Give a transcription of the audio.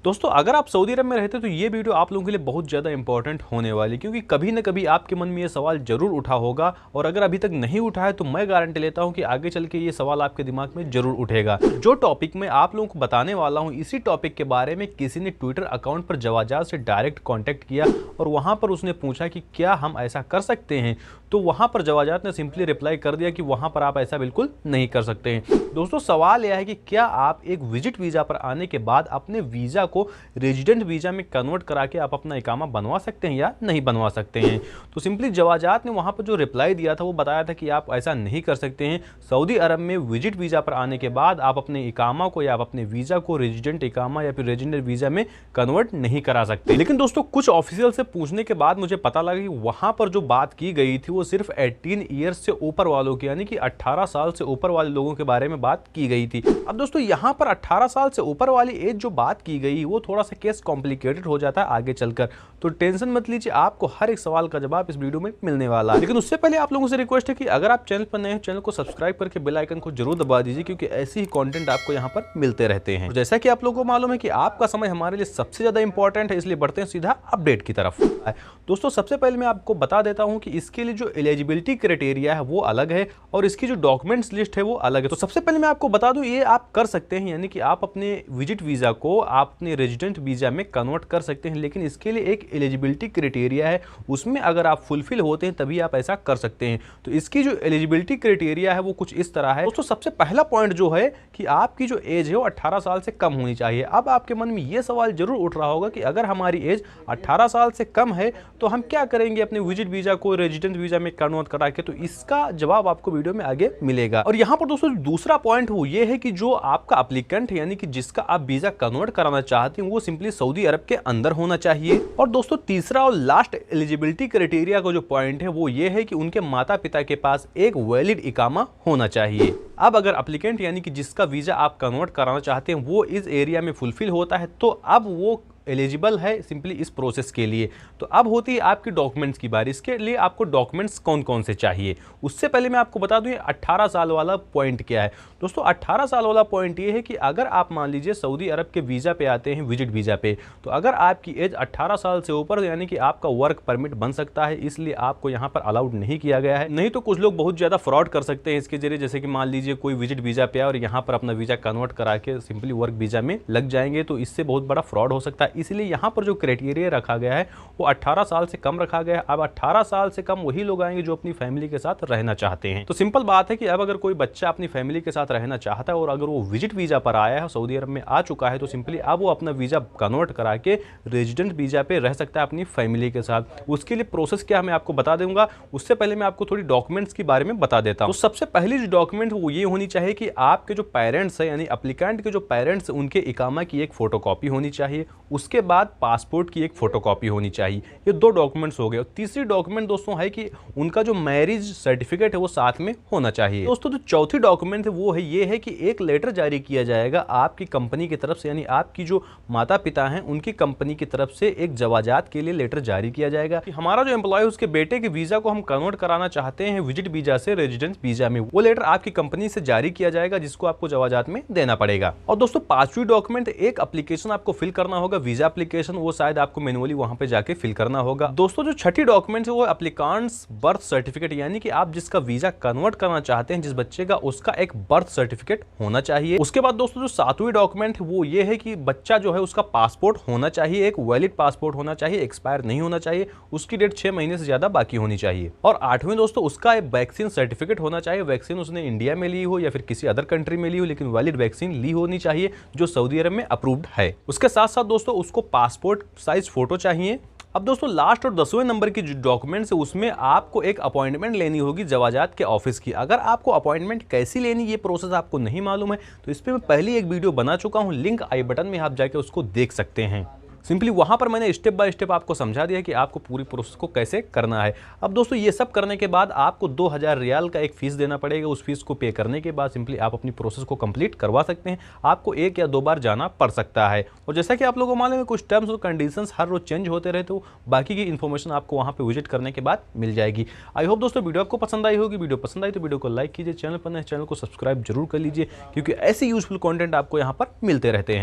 दोस्तों अगर आप सऊदी अरब में रहते तो ये वीडियो आप लोगों के लिए बहुत ज़्यादा इंपॉर्टेंट होने वाली, क्योंकि कभी ना कभी आपके मन में ये सवाल जरूर उठा होगा, और अगर अभी तक नहीं उठा है तो मैं गारंटी लेता हूं कि आगे चल के ये सवाल आपके दिमाग में जरूर उठेगा। जो टॉपिक मैं आप लोगों को बताने वाला हूं, इसी टॉपिक के बारे में किसी ने ट्विटर अकाउंट पर जवाजात से डायरेक्ट कॉन्टैक्ट किया और वहां पर उसने पूछा कि क्या हम ऐसा कर सकते हैं, तो वहां पर जवाजात ने सिंपली रिप्लाई कर दिया कि वहां पर आप ऐसा बिल्कुल नहीं कर सकते हैं। दोस्तों सवाल यह है कि क्या आप एक विजिट वीजा पर आने के बाद अपने वीजा को रेजिडेंट वीजा में कन्वर्ट करा के आप अपना इकामा बनवा सकते हैं या नहीं बनवा सकते हैं। तो सिंपली जवाजात ने वहां पर जो रिप्लाई दिया था वो बताया था कि आप ऐसा नहीं कर सकते हैं। सऊदी अरब में विजिट वीजा पर आने के बाद आप अपने इकामा को या आप अपने वीजा को रेजिडेंट इकामा या फिर रेजिडेंट वीजा में कन्वर्ट नहीं करा सकते। लेकिन दोस्तों कुछ ऑफिशियल से पूछने के बाद मुझे पता लगा कि वहां पर जो बात की गई थी वो सिर्फ 18 ईयर्स से ऊपर वालों की, यानी कि 18 साल से ऊपर वाले लोगों के बारे में बात की गई थी। अब दोस्तों यहां पर 18 साल से ऊपर वाली एज जो बात की गई वो थोड़ा सा केस कॉम्प्लिकेटेड हो जाता है आगे चलकर, तो टेंशन मत लीजिए, आपको हर एक सवाल का जवाब इस वीडियो में मिलने वाला है। लेकिन उससे पहले आप लोगों से रिक्वेस्ट है कि अगर आप चैनल पर नए हैं, चैनल को सब्सक्राइब करके बेल आइकन को जरूर दबा दीजिए, क्योंकि ऐसे ही कंटेंट आपको यहाँ पर मिलते रहते हैं। तो जैसा कि आप लोगों को मालूम है कि आपका समय हमारे लिए सबसे ज्यादा इंपॉर्टेंट है, इसलिए बढ़ते हैं सीधा अपडेट की तरफ। दोस्तों सबसे पहले मैं आपको बता देता हूं कि इसके लिए जो एलिजिबिलिटी क्राइटेरिया है वो अलग है और इसकी जो डॉक्यूमेंट्स लिस्ट है वो अलग है। तो सबसे पहले मैं आपको बता दूं ये आप कर सकते हैं, यानी कि आप अपने विजिट वीजा को आप अपने रेजिडेंट वीजा में कन्वर्ट कर सकते हैं, लेकिन इसके लिए एक एलिजिबिलिटी क्राइटेरिया है, उसमें अगर आप फुलफिल होते हैं तभी आप ऐसा कर सकते हैं। तो इसकी जो एलिजिबिलिटी क्राइटेरिया है वो कुछ इस तरह है। दोस्तों सबसे पहला पॉइंट जो है कि आपकी जो एज है वो 18 साल से कम होनी चाहिए। अब आपके मन में ये सवाल जरूर उठ रहा होगा कि अगर हमारी एज 18 साल से कम है तो हम क्या करेंगे अपने विजिट वीजा को रेजिडेंट वीजा में कन्वर्ट करा के, तो इसका जवाब आपको वीडियो में आगे मिलेगा। और यहाँ पर दोस्तों दूसरा पॉइंट वो ये है कि जो आपका एप्लीकेंट है, यानी कि जिसका आप वीजा कन्वर्ट कराना चाहते हैं, वो सिंपली सऊदी अरब के अंदर होना चाहिए। और दोस्तों तीसरा और लास्ट एलिजिबिलिटी क्राइटेरिया का जो पॉइंट है वो ये है कि उनके माता पिता के पास एक वैलिड इकामा होना चाहिए। अब अगर एप्लीकेंट यानी कि जिसका वीजा आप कन्वर्ट कराना चाहते हैं वो इस एरिया में फुलफिल होता है, तो अब वो एलिजिबल है सिंपली इस प्रोसेस के लिए। तो अब होती है आपकी डॉक्यूमेंट्स की बारी। इसके लिए आपको डॉक्यूमेंट्स कौन कौन से चाहिए, उससे पहले मैं आपको बता दूं 18 साल वाला पॉइंट क्या है। दोस्तों 18 साल वाला पॉइंट ये है कि अगर आप मान लीजिए सऊदी अरब के वीजा पे आते हैं, विजिट वीजा पे, तो अगर आपकी एज 18 साल से ऊपर, यानी कि आपका वर्क परमिट बन सकता है, इसलिए आपको यहाँ पर अलाउड नहीं किया गया है। नहीं तो कुछ लोग बहुत ज्यादा फ्रॉड कर सकते हैं इसके जरिए, जैसे कि मान लीजिए कोई विजिट वीजा पे आए और यहाँ पर अपना वीजा कन्वर्ट करा के सिंपली वर्क वीजा में लग जाएंगे, तो इससे बहुत बड़ा फ्रॉड हो सकता है। इसलिए यहाँ पर जो क्राइटेरिया रखा गया है वो 18 साल से कम रखा गया है। अब 18 साल से कम वही लोग आएंगे जो अपनी फैमिली के साथ रहना चाहते हैं। तो सिंपल बात है कि अब अगर कोई बच्चा अपनी फैमिली के साथ रहना चाहता है और अगर वो विजिट वीजा पर आया है, सऊदी अरब में आ चुका है, तो सिंपली अब वो अपना वीजा कन्वर्ट करा के रेजिडेंट वीजा पे रह सकता है अपनी फैमिली के साथ। उसके लिए प्रोसेस क्या मैं आपको बता दूंगा, उससे पहले मैं आपको थोड़ी डॉक्यूमेंट्स के बारे में बता देता हूं। तो सबसे पहली जो डॉक्यूमेंट वो ये होनी चाहिए कि आपके जो पेरेंट्स है, यानी एप्लीकेंट के जो पेरेंट्स, उनके इकामा की एक फोटोकॉपी होनी चाहिए। उसके बाद पासपोर्ट की एक फोटोकॉपी होनी चाहिए। ये दो डॉक्यूमेंट्स हो गए। और तीसरी डॉक्यूमेंट दोस्तों है कि उनका जो मैरिज सर्टिफिकेट है वो साथ में होना चाहिए। दोस्तों जो चौथी डॉक्यूमेंट है वो है ये है कि एक लेटर जारी किया जाएगा आपकी कंपनी की तरफ से, यानी आपकी जो माता पिता हैं उनकी कंपनी की तरफ से एक जवाजात के लिए लेटर जारी किया जाएगा कि हमारा जो एम्प्लॉय उसके बेटे के वीजा को हम कन्वर्ट कराना चाहते हैं विजिट वीजा से रेजिडेंस वीजा में। वो लेटर आपकी कंपनी से जारी किया जाएगा जिसको आपको जवाजात में देना पड़ेगा। और दोस्तों पांचवी डॉक्यूमेंट, एक एप्लीकेशन आपको फिल करना होगा, वीजा एप्लीकेशन, वो शायद आपको मैनुअली वहां पे जाके फिल करना होगा। दोस्तों जो छठी डॉक्यूमेंट है वो एप्लीकांट्स बर्थ सर्टिफिकेट, यानी कि आप जिसका वीजा कन्वर्ट करना चाहते हैं जिस बच्चे का, उसका एक बर्थ सर्टिफिकेट होना चाहिए। उसके बाद दोस्तों जो सातवीं डॉक्यूमेंट है वो ये है कि बच्चा जो है उसका पासपोर्ट होना चाहिए, एक वैलिड पासपोर्ट होना चाहिए, एक्सपायर नहीं होना चाहिए, उसकी डेट 6 महीने से ज्यादा बाकी होनी चाहिए। और आठवीं दोस्तों उसका एक वैक्सीन सर्टिफिकेट होना चाहिए, वैक्सीन उसने इंडिया में ली हो या फिर किसी अदर कंट्री में ली हो, लेकिन वैलिड वैक्सीन ली होनी चाहिए जो सऊदी अरब में अप्रूव्ड है। उसके साथ साथ दोस्तों उसको पासपोर्ट साइज फोटो चाहिए। अब दोस्तों लास्ट और 10वें नंबर की जो डॉक्यूमेंट्स है उसमें आपको एक अपॉइंटमेंट लेनी होगी जवाजात के ऑफिस की। अगर आपको अपॉइंटमेंट कैसी लेनी ये प्रोसेस आपको नहीं मालूम है तो इस पर मैं पहले एक वीडियो बना चुका हूं, लिंक आई बटन में आप जाके उसको देख सकते हैं। सिंपली वहां पर मैंने स्टेप बाय स्टेप आपको समझा दिया कि आपको पूरी प्रोसेस को कैसे करना है। अब दोस्तों ये सब करने के बाद आपको 2000 रियाल का एक फीस देना पड़ेगा। उस फीस को पे करने के बाद सिंपली आप अपनी प्रोसेस को कंप्लीट करवा सकते हैं। आपको 1 या 2 बार जाना पड़ सकता है। और जैसा कि आप लोगों को मालूम है कुछ टर्म्स और कंडीशंस हर रोज चेंज होते रहते हो, बाकी की इन्फॉर्मेशन आपको वहां पर विजिट करने के बाद मिल जाएगी। आई होप दोस्तों वीडियो आपको पसंद आई होगी। वीडियो पसंद आई तो वीडियो को लाइक कीजिए, चैनल पर नए चैनल को सब्सक्राइब जरूर कर लीजिए, क्योंकि ऐसे यूजफुल कॉन्टेंट आपको यहाँ पर मिलते रहते हैं।